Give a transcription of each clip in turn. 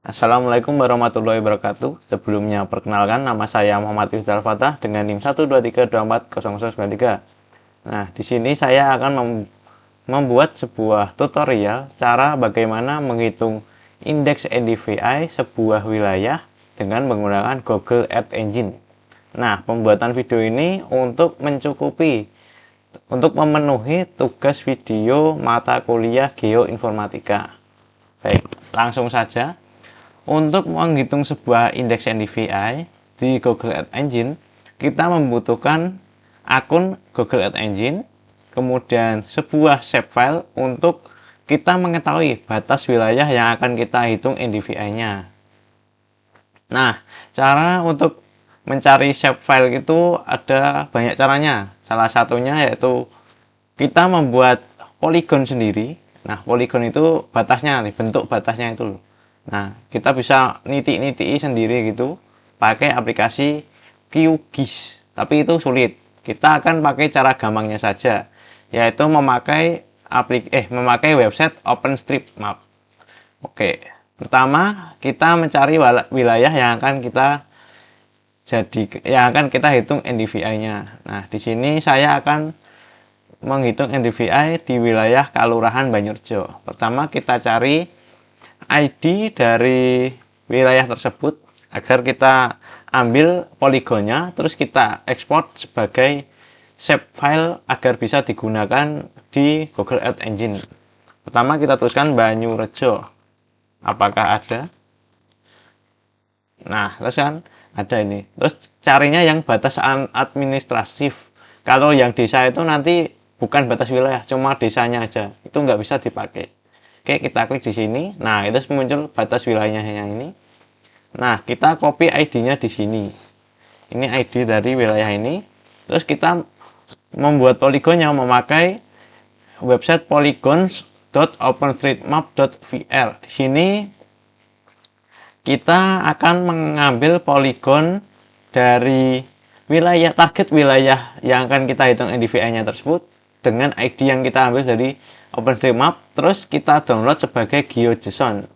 Assalamualaikum warahmatullahi wabarakatuh. Sebelumnya perkenalkan, nama saya Muhammad Iqbal Fatah dengan NIM 123240093. Nah, di sini saya akan membuat sebuah tutorial cara bagaimana menghitung indeks NDVI sebuah wilayah dengan menggunakan Google Ads Engine. Nah, pembuatan video ini untuk memenuhi tugas video mata kuliah Geoinformatika. Baik, langsung saja. Untuk menghitung sebuah indeks NDVI di Google Ads Engine, kita membutuhkan akun Google Ads Engine, kemudian sebuah shapefile untuk kita mengetahui batas wilayah yang akan kita hitung NDVI-nya. Nah, cara untuk mencari shapefile itu ada banyak caranya. Salah satunya yaitu kita membuat poligon sendiri. Nah, poligon itu batasnya nih, bentuk batasnya itu. Nah, kita bisa nitik-nitiki sendiri gitu pakai aplikasi QGIS. Tapi itu sulit. Kita akan pakai cara gampangnya saja, yaitu memakai website OpenStreetMap. Oke. Pertama, kita mencari wilayah yang akan kita hitung NDVI-nya. Nah, di sini saya akan menghitung NDVI di wilayah Kalurahan Banyurjo. Pertama, kita cari ID dari wilayah tersebut agar kita ambil poligonnya, terus kita ekspor sebagai shapefile agar bisa digunakan di Google Ads Engine. Pertama kita tuliskan Banyurejo. Apakah ada? Nah, terus kan ada ini. Terus carinya yang batas administratif. Kalau yang desa itu nanti bukan batas wilayah, cuma desanya aja. Itu nggak bisa dipakai. Oke, kita klik di sini. Nah, itu muncul batas wilayahnya ini. Nah, kita copy ID-nya di sini. Ini ID dari wilayah ini. Terus kita membuat poligonnya memakai website polygons.openstreetmap.vr. Di sini kita akan mengambil poligon dari target wilayah yang akan kita hitung NDVI-nya tersebut dengan ID yang kita ambil dari OpenStreetMap, terus kita download sebagai GeoJSON.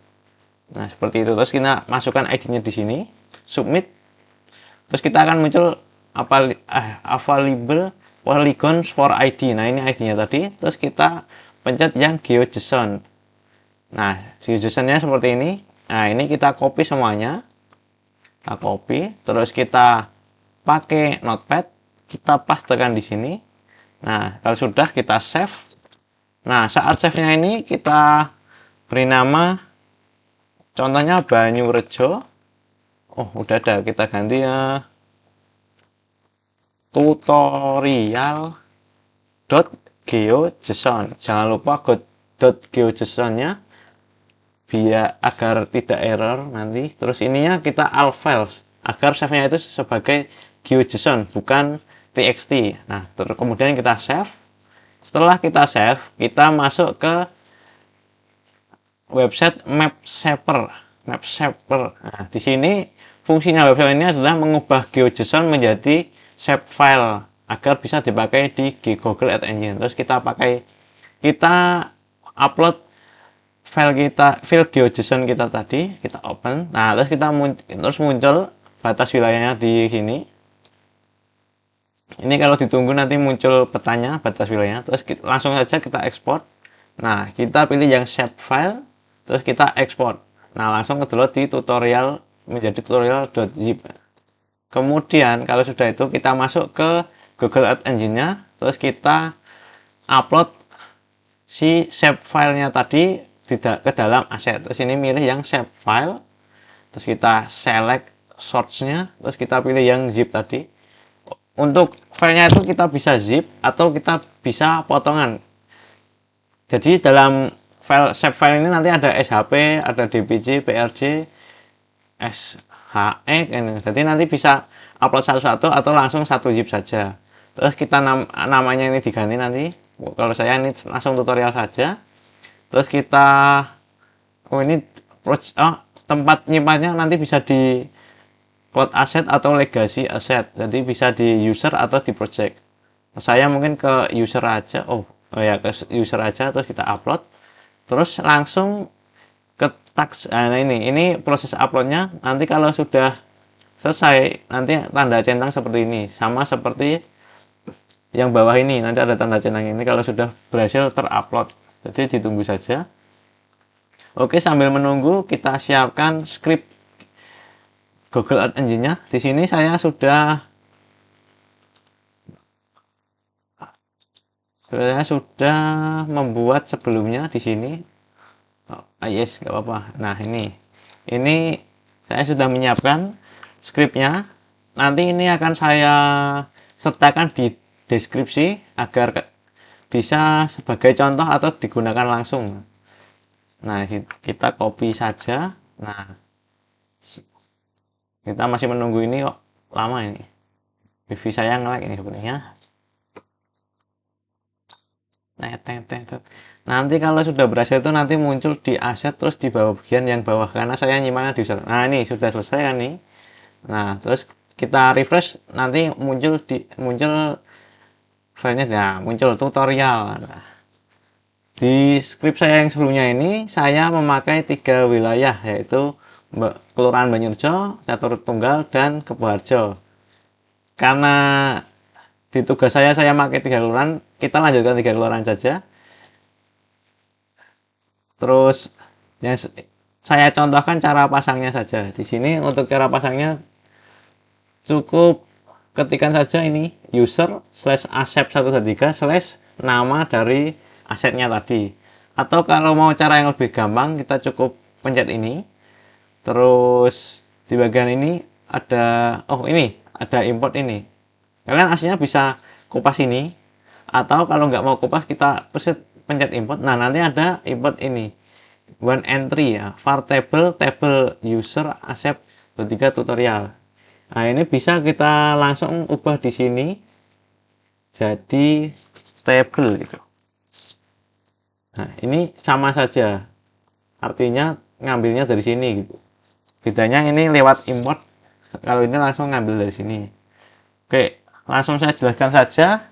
Nah, seperti itu. Terus kita masukkan ID-nya di sini, submit. Terus kita akan muncul available polygons for ID. Nah, ini ID-nya tadi. Terus kita pencet yang GeoJSON. Nah, GeoJSON-nya seperti ini. Nah, ini kita copy semuanya. Kita copy, terus kita pakai notepad, kita pastekan di sini. Nah, kalau sudah kita save. Nah, saat save-nya ini kita beri nama, contohnya Banyurejo. Oh, udah ada. Kita ganti ya tutorial.geojson. Jangan lupa .geojson-nya biar agar tidak error nanti. Terus ininya kita all files agar save-nya itu sebagai GeoJSON bukan txt. Nah, terus kemudian kita save. Setelah kita save, kita masuk ke website MapShaper. Nah, di sini fungsinya website ini adalah mengubah GeoJSON menjadi shapefile agar bisa dipakai di Google Ads Engine. Terus kita upload file GeoJSON kita tadi, kita open. Nah, terus muncul batas wilayahnya di sini. Ini kalau ditunggu nanti muncul petanya batas wilayahnya. Terus langsung saja kita ekspor. Nah, kita pilih yang shapefile, terus kita ekspor. Nah, langsung kedownload di tutorial menjadi tutorial.zip. Kemudian kalau sudah itu kita masuk ke Google Ads Engine-nya, terus kita upload si shapefile-nya tadi ke dalam aset. Terus ini milih yang shapefile, terus kita select source-nya, terus kita pilih yang zip tadi. Untuk filenya itu kita bisa zip atau kita bisa potongan. Jadi dalam shapefile ini nanti ada SHP, ada DPJ, PRJ, SHE. Jadi nanti bisa upload satu-satu atau langsung satu zip saja. Terus kita namanya ini diganti nanti. Kalau saya ini langsung tutorial saja. Terus kita tempat nyimpannya nanti bisa di cloud asset atau legacy asset. Jadi bisa di user atau di project. Saya mungkin ke user aja. Ke user aja, terus kita upload. Terus langsung nah ini proses uploadnya. Nanti kalau sudah selesai, nanti tanda centang seperti ini, sama seperti yang bawah ini. Nanti ada tanda centang ini kalau sudah berhasil terupload. Jadi ditunggu saja. Oke, sambil menunggu kita siapkan script Google Ads Engine-nya. Di sini saya sudah membuat sebelumnya di sini. Yes, nggak apa-apa. Nah, ini saya sudah menyiapkan scriptnya. Nanti ini akan saya sertakan di deskripsi agar bisa sebagai contoh atau digunakan langsung. Nah, kita copy saja. Nah, kita masih menunggu ini kok lama ini. Wifi saya nge-lag ini sebenarnya. Nanti kalau sudah berhasil itu nanti muncul di aset, terus di bawah bagian yang bawah karena saya nyimaknya di user. Nah, ini sudah selesai kan nih. Nah, terus kita refresh, nanti muncul filenya, nah, muncul tutorial. Nah, di script saya yang sebelumnya ini saya memakai 3 wilayah, yaitu Kelurahan Banyurjo, Catur Tunggal, dan Kepuharjo. Karena di tugas saya pakai 3 kelurahan, kita lanjutkan 3 kelurahan saja. Terus yang saya contohkan cara pasangnya saja. Di sini untuk cara pasangnya cukup ketikkan saja ini user/asep123/ nama dari asetnya tadi. Atau kalau mau cara yang lebih gampang, kita cukup pencet ini. Terus di bagian ini ada ada import ini. Kalian aslinya bisa kupas ini, atau kalau nggak mau kupas kita pencet import. Nah, nanti ada import ini, one entry ya, var table user asep 23 tutorial. Nah, ini bisa kita langsung ubah di sini jadi table gitu. Nah, ini sama saja, artinya ngambilnya dari sini gitu. Bedanya ini lewat import, kalau ini langsung ngambil dari sini. Oke, langsung saya jelaskan saja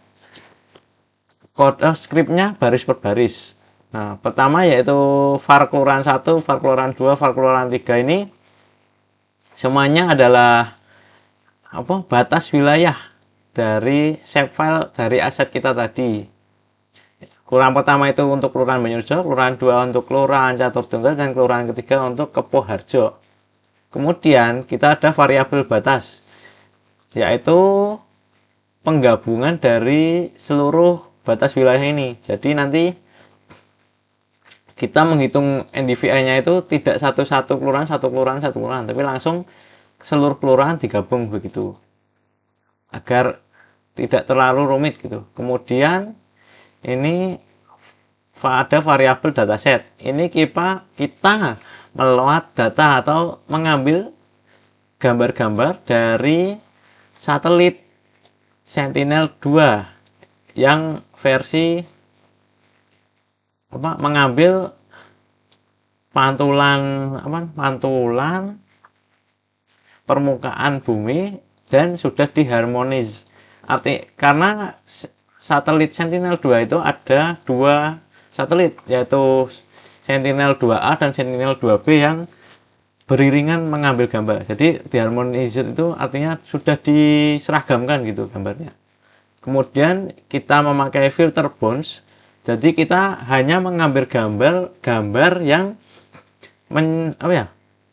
kode scriptnya baris per baris. Nah, pertama yaitu var kelurahan 1, var kelurahan 2, var kelurahan 3 ini semuanya adalah batas wilayah dari shape file dari aset kita tadi. Kelurahan pertama itu untuk Kelurahan Banyurjo, Kelurahan 2 untuk Kelurahan Catur Tunggal, dan Kelurahan ketiga untuk Kepuharjo. Kemudian kita ada variabel batas, yaitu penggabungan dari seluruh batas wilayah ini. Jadi nanti kita menghitung NDVI-nya itu tidak satu kelurahan, tapi langsung seluruh kelurahan digabung begitu, agar tidak terlalu rumit gitu. Kemudian ini ada variabel dataset. Ini kita meload data atau mengambil gambar-gambar dari satelit Sentinel-2 yang versi mengambil pantulan permukaan bumi dan sudah diharmonis. Karena satelit Sentinel-2 itu ada 2 satelit, yaitu Sentinel-2A dan Sentinel-2B yang beriringan mengambil gambar. Jadi diharmonisir itu artinya sudah diseragamkan gitu gambarnya. Kemudian kita memakai filter bounce. Jadi kita hanya mengambil gambar yang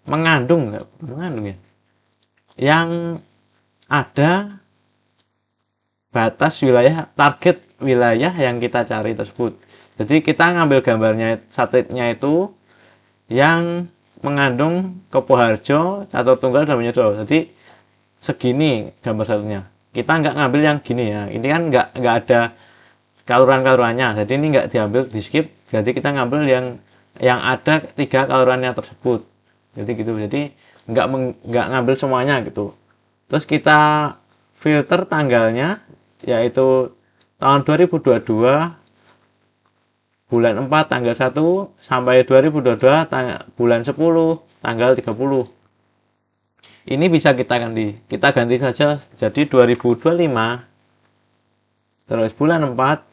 mengandung ya, yang ada batas wilayah, target wilayah yang kita cari tersebut. Jadi kita ngambil gambarnya satelitnya itu yang mengandung Kepuharjo, Catur Tunggal, dan Banyurjo. Jadi segini gambar satunya. Kita nggak ngambil yang gini ya. Ini kan nggak ada kaluran-kalurannya. Jadi ini nggak diambil, di skip. Jadi kita ngambil yang ada 3 kalurannya tersebut. Jadi gitu. Jadi nggak ngambil semuanya gitu. Terus kita filter tanggalnya, yaitu tahun 2022 bulan 4 tanggal 1 sampai 2022 bulan 10 tanggal 30. Ini bisa kita ganti saja jadi 2025, terus bulan 4,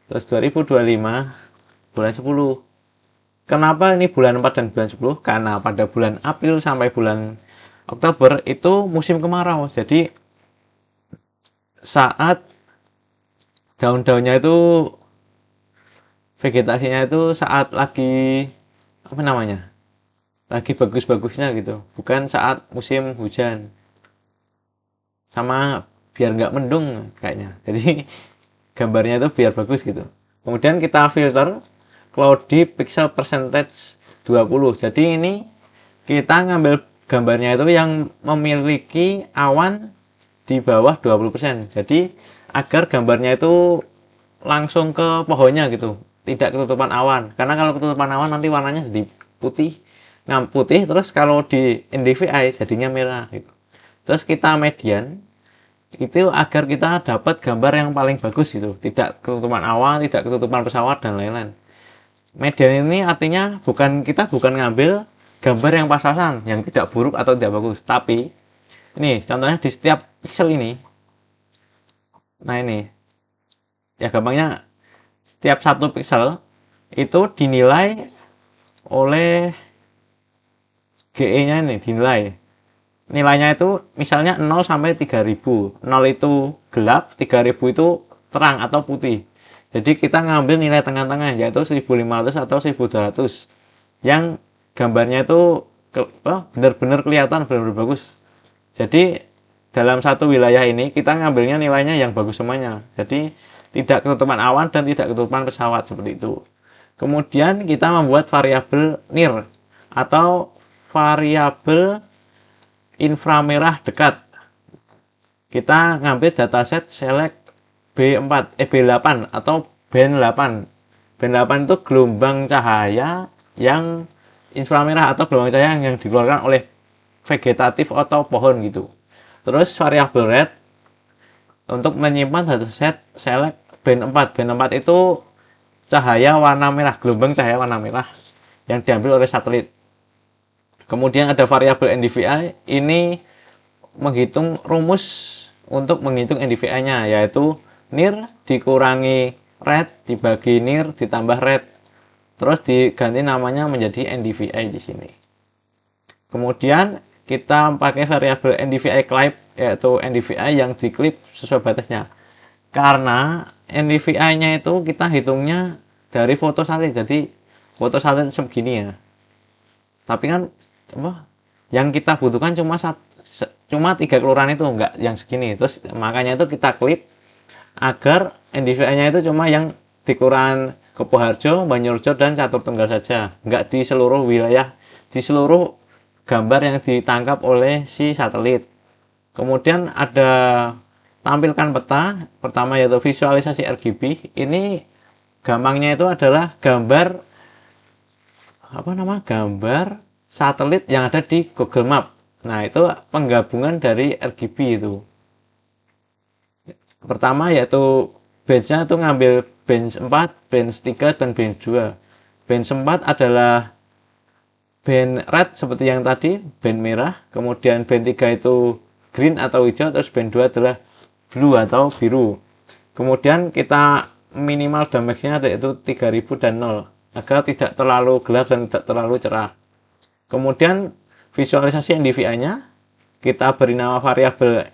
terus 2025 bulan 10. Kenapa ini bulan 4 dan bulan 10? Karena pada bulan April sampai bulan Oktober itu musim kemarau. Jadi saat daun-daunnya itu, vegetasinya itu saat lagi apa namanya? Lagi bagus-bagusnya gitu. Bukan saat musim hujan. Sama biar nggak mendung kayaknya. Jadi gambarnya itu biar bagus gitu. Kemudian kita filter cloudy pixel percentage 20. Jadi ini kita ngambil gambarnya itu yang memiliki awan di bawah 20%. Jadi agar gambarnya itu langsung ke pohonnya gitu, tidak ketutupan awan. Karena kalau ketutupan awan nanti warnanya jadi putih. Nah, putih terus kalau di NDVI jadinya merah gitu. Terus kita median itu agar kita dapat gambar yang paling bagus gitu, tidak ketutupan awan, tidak ketutupan pesawat dan lain-lain. Median ini artinya bukan ngambil gambar yang pas-pasan, yang tidak buruk atau tidak bagus, tapi ini contohnya di setiap pixel ini. Nah ini, ya gampangnya setiap satu pixel itu dinilai oleh GE-nya ini dinilai. Nilainya itu misalnya 0 sampai 3000. 0 itu gelap, 3000 itu terang atau putih. Jadi kita ngambil nilai tengah-tengah yaitu 1500 atau 1200 yang gambarnya itu benar-benar kelihatan, benar-benar bagus. Jadi dalam satu wilayah ini kita ngambilnya nilainya yang bagus semuanya. Jadi tidak ketutupan awan dan tidak ketutupan pesawat seperti itu. Kemudian kita membuat variabel NIR atau variabel inframerah dekat. Kita ngambil dataset select B8 atau band 8. Band 8 itu gelombang cahaya yang inframerah atau gelombang cahaya yang dikeluarkan oleh vegetatif atau pohon gitu. Terus variabel red untuk menyimpan dataset select band 4. Band 4 itu cahaya warna merah, gelombang cahaya warna merah yang diambil oleh satelit. Kemudian ada variabel NDVI, ini menghitung rumus untuk menghitung NDVI-nya, yaitu NIR dikurangi red dibagi NIR ditambah red. Terus diganti namanya menjadi NDVI di sini. Kemudian kita pakai variabel NDVI clip, yaitu NDVI yang diklip sesuai batasnya. Karena NDVI-nya itu kita hitungnya dari foto satelit, jadi foto satelit segini ya. Tapi kan yang kita butuhkan cuma 3 kelurahan itu, enggak yang segini. Terus makanya itu kita klip agar NDVI-nya itu cuma yang di kelurahan Kepoharjo, Banyurejo, dan Catur Tunggal saja, enggak di seluruh wilayah, di seluruh gambar yang ditangkap oleh si satelit. Kemudian ada tampilkan peta, pertama yaitu visualisasi RGB. Ini gampangnya itu adalah gambar gambar satelit yang ada di Google Map. Nah, itu penggabungan dari RGB itu. Pertama yaitu benchnya itu ngambil bench 4, bench 3, dan bench 2. Bench 4 adalah band red seperti yang tadi, band merah. Kemudian band 3 itu green atau hijau, terus band 2 adalah blue atau biru. Kemudian kita minimal damage-nya yaitu 3000 dan 0 agar tidak terlalu gelap dan tidak terlalu cerah. Kemudian visualisasi NDVI-nya kita beri nama variabel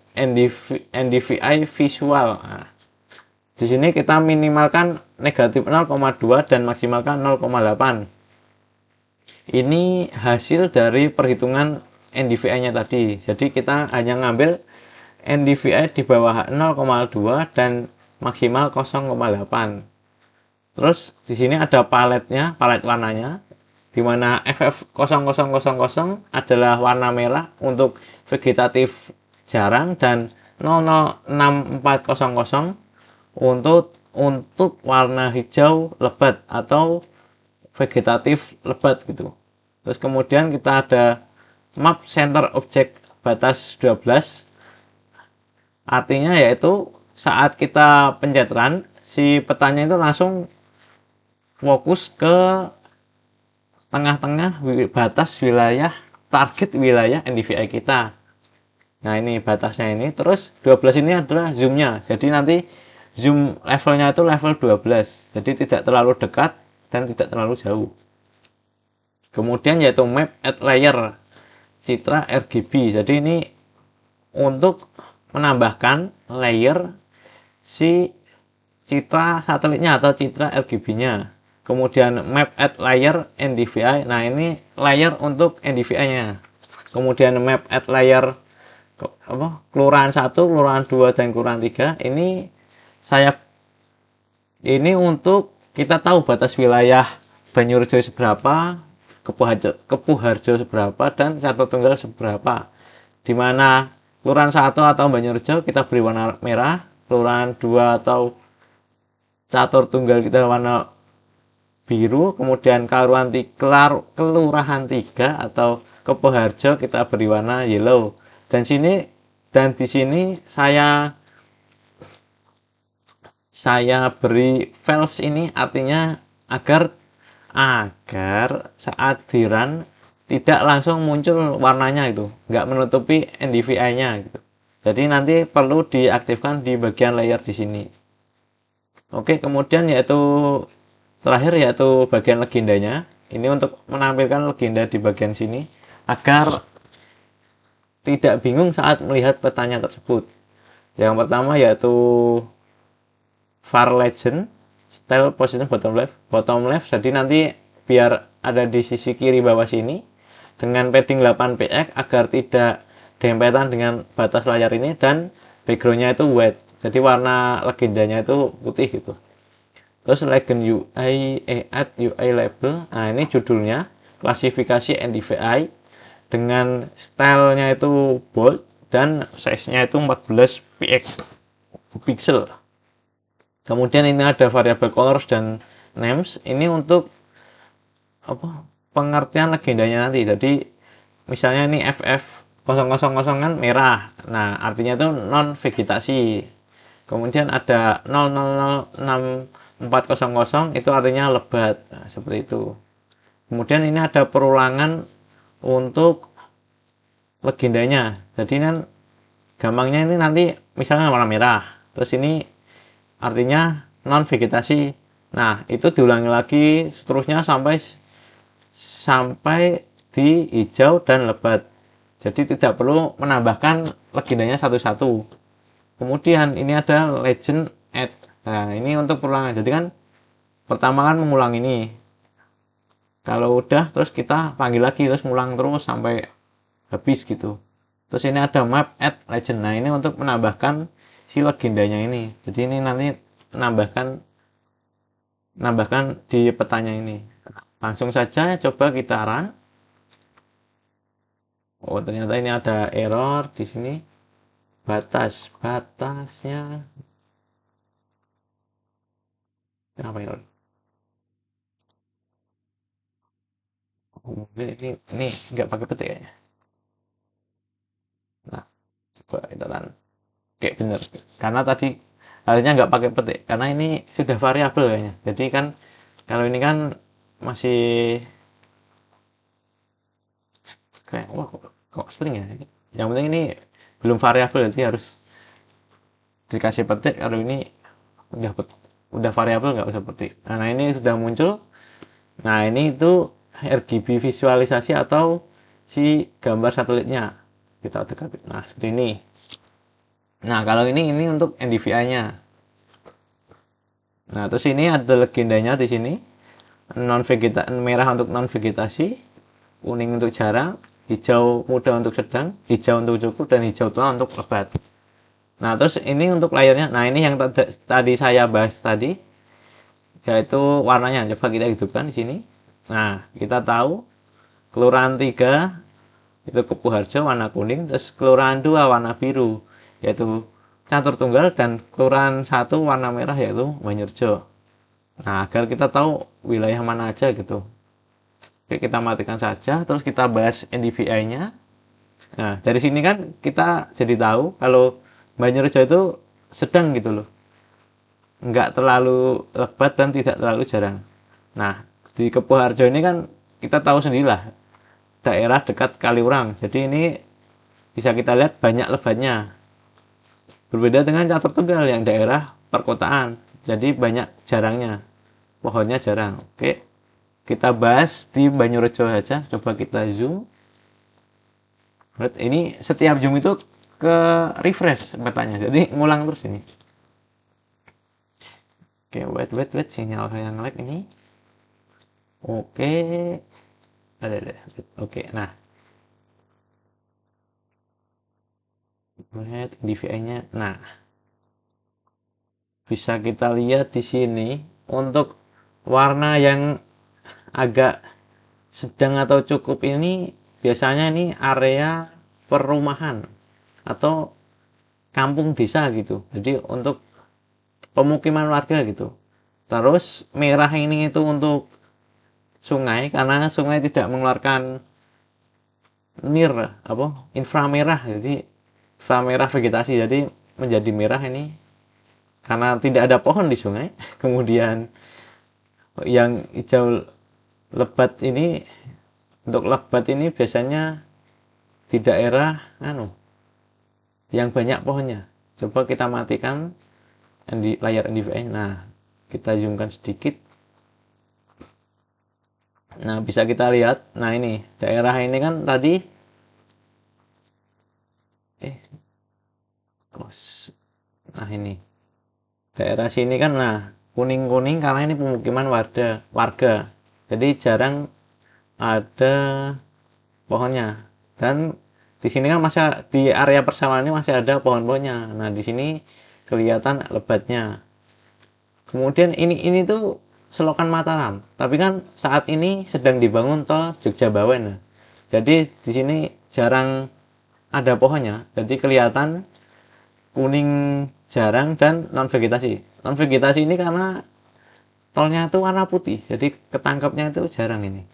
NDVI visual. Nah, di sini kita minimalkan negatif 0,2 dan maksimalkan 0,8. Ini hasil dari perhitungan NDVI-nya tadi. Jadi kita hanya ngambil NDVI di bawah 0,2 dan maksimal 0,8. Terus di sini ada paletnya, palet warnanya, di mana FF0000 adalah warna merah untuk vegetatif jarang dan 006400 untuk warna hijau lebat atau vegetatif lebat gitu. Terus kemudian kita ada map center object batas 12, artinya yaitu saat kita pencet run, si petanya itu langsung fokus ke tengah-tengah batas wilayah, target wilayah NDVI kita. Nah, ini batasnya ini. Terus 12 ini adalah zoomnya. Jadi nanti zoom levelnya itu level 12. Jadi tidak terlalu dekat dan tidak terlalu jauh. Kemudian yaitu map at layer citra RGB. Jadi ini untuk menambahkan layer si citra satelitnya atau citra RGB-nya. Kemudian map at layer NDVI. Nah, ini layer untuk NDVI-nya. Kemudian map at layer kelurahan 1, kelurahan 2 dan kelurahan 3. Ini untuk kita tahu batas wilayah Banyurejo seberapa, Kepuharjo seberapa, dan Catur Tunggal seberapa. Di mana kelurahan 1 atau Banyurejo kita beri warna merah, kelurahan 2 atau Catur Tunggal kita warna biru, kemudian kelurahan 3 atau Kepuharjo kita beri warna yellow. Dan di sini saya beri false ini artinya agar saat diran tidak langsung muncul warnanya itu, nggak menutupi NDVI-nya gitu. Jadi nanti perlu diaktifkan di bagian layer di sini. Oke, kemudian terakhir yaitu bagian legendanya. Ini untuk menampilkan legenda di bagian sini agar tidak bingung saat melihat petanya tersebut. Yang pertama yaitu var legend style position bottom left. Jadi nanti biar ada di sisi kiri bawah sini dengan padding 8px agar tidak dempetan dengan batas layar ini, dan backgroundnya itu white. Jadi warna legendanya itu putih gitu. Terus legend UI add UI label. Nah, ini judulnya klasifikasi NDVI dengan stylenya itu bold dan size-nya itu 14 pixel. Kemudian ini ada variabel colors dan names. Ini untuk pengertian legendanya nanti. Jadi misalnya ini FF000 kan merah. Nah, artinya itu non vegetasi. Kemudian ada 006400 itu artinya lebat. Nah, seperti itu. Kemudian ini ada perulangan untuk legendanya. Jadi kan gampangnya ini nanti misalnya warna merah. Terus ini artinya non vegetasi. Nah, itu diulangi lagi seterusnya sampai di hijau dan lebat. Jadi tidak perlu menambahkan legendanya satu-satu. Kemudian ini ada legend add. Nah, ini untuk perulangan. Jadi kan pertama kan mengulang ini. Kalau udah terus kita panggil lagi, terus ngulang terus sampai habis gitu. Terus ini ada map add legend. Nah, ini untuk menambahkan si legendanya ini. Jadi ini nanti menambahkan di petanya ini. Langsung saja coba kita run. Oh, ternyata ini ada error di sini. Batasnya kenapa error? Oh, ini nggak pakai petik kayaknya. Nah, coba kita run. Oke, bener. Karena tadi harusnya nggak pakai petik, karena ini sudah variabel kayaknya. Jadi kan kalau ini kan masih kayak kok string ya. Yang penting ini belum variabel, jadi harus dikasih petik. Kalau ini udah variabel nggak usah petik. Nah, ini sudah muncul. Nah, ini itu RGB visualisasi atau si gambar satelitnya. Kita dekat. Nah, seperti ini. Nah, kalau ini untuk NDVI-nya. Nah, terus ini ada legendanya di sini. Merah untuk non vegetasi, kuning untuk jarang, hijau muda untuk sedang, hijau untuk cukup, dan hijau tua untuk lebat. Nah, terus ini untuk layarnya. Nah, ini yang tadi saya bahas tadi, yaitu warnanya. Coba kita hidupkan di sini. Nah, kita tahu kelurahan 3 itu Kepuharjo warna kuning, terus kelurahan 2 warna biru yaitu Catur Tunggal, dan kelurahan 1 warna merah yaitu Banyurejo. Nah, agar kita tahu wilayah mana aja gitu. Oke, kita matikan saja, terus kita bahas NDVI-nya. Nah, dari sini kan kita jadi tahu kalau Banyurejo itu sedang gitu loh. Nggak terlalu lebat dan tidak terlalu jarang. Nah, di Kepuharjo ini kan kita tahu sendirilah, daerah dekat Kaliurang. Jadi ini bisa kita lihat banyak lebatnya. Berbeda dengan Catur Tunggal yang daerah perkotaan. Jadi banyak jarangnya. Pohonnya jarang. Oke. kita bahas di Banyurejo saja. Coba kita zoom. Ini setiap zoom itu ke refresh petanya, jadi ngulang terus ini. Oke, wait, sinyal yang lag ini. Oke, ada. Oke, nah, lihat DVI-nya. Nah, bisa kita lihat di sini untuk warna yang agak sedang atau cukup ini biasanya ini area perumahan atau kampung desa gitu. Jadi untuk pemukiman warga gitu. Terus merah ini itu untuk sungai karena sungai tidak mengeluarkan inframerah, jadi inframerah vegetasi, jadi menjadi merah ini karena tidak ada pohon di sungai. Kemudian yang hijau lebat ini, untuk lebat ini biasanya di daerah yang banyak pohonnya. Coba kita matikan di layar NDVI. Nah, kita zoomkan sedikit. Nah, bisa kita lihat. Nah, ini daerah ini kan tadi close. Nah, ini daerah sini kan, nah, kuning-kuning karena ini pemukiman warga. Jadi jarang ada pohonnya. Dan di sini kan masih di area persawahan ini masih ada pohon-pohonnya. Nah, di sini kelihatan lebatnya. Kemudian ini tuh selokan Mataram. Tapi kan saat ini sedang dibangun tol Jogja Bawen. Jadi di sini jarang ada pohonnya. Jadi kelihatan kuning jarang dan non vegetasi. Non vegetasi ini karena tolnya itu warna putih. Jadi ketangkapnya itu jarang ini.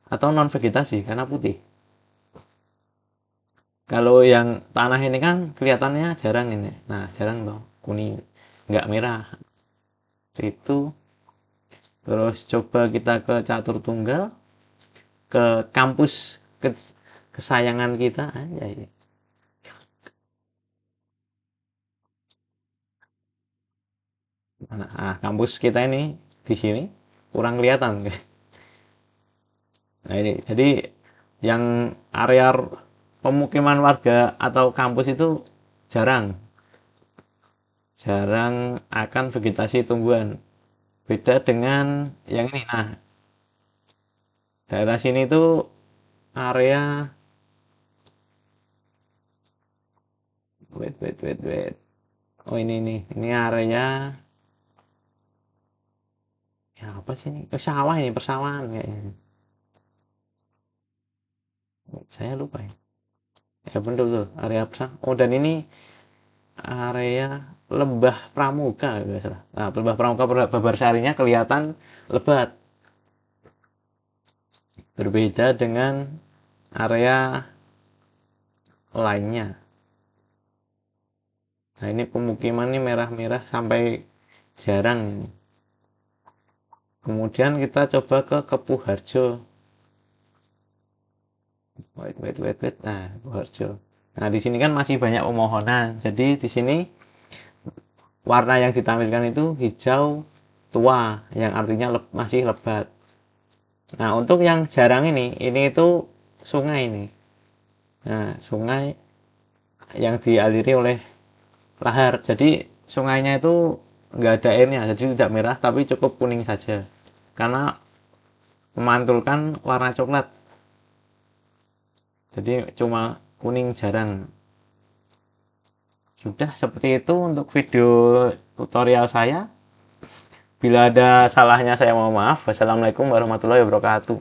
Atau non vegetasi karena putih. Kalau yang tanah ini kan kelihatannya jarang ini. Nah, jarang dong. Kuning, nggak merah. Itu. Terus coba kita ke catur tunggal, ke kampus kesayangan kita aja ya. Nah, kampus kita ini di sini kurang kelihatan. Nah, ini jadi yang area pemukiman warga atau kampus itu jarang akan vegetasi tumbuhan. Beda dengan yang ini. Nah, daerah sini tuh area wait. Oh, ini nih. Ini area ya apa sih ini? Sawah ini, persawahan kayaknya. Saya lupa ya. Ya betul tuh, area persawahan. Oh, dan ini area Lembah Pramuka kalau nggak salah. Nah, Lembah Pramuka Babarsarinya kelihatan lebat. Berbeda dengan area lainnya. Nah, ini pemukiman ini merah-merah sampai jarang ini. Kemudian kita coba ke Kepuharjo. Wait. Nah, Kepuharjo. Nah, di sini kan masih banyak pemohonan. Jadi di sini warna yang ditampilkan itu hijau tua, yang artinya masih lebat. Nah, untuk yang jarang ini itu sungai ini. Nah, sungai yang dialiri oleh lahar. Jadi sungainya itu nggak ada airnya, jadi tidak merah, tapi cukup kuning saja. Karena memantulkan warna coklat. Jadi cuma kuning jarang. Sudah seperti itu untuk video tutorial saya. Bila ada salahnya saya mohon maaf. Wassalamualaikum warahmatullahi wabarakatuh.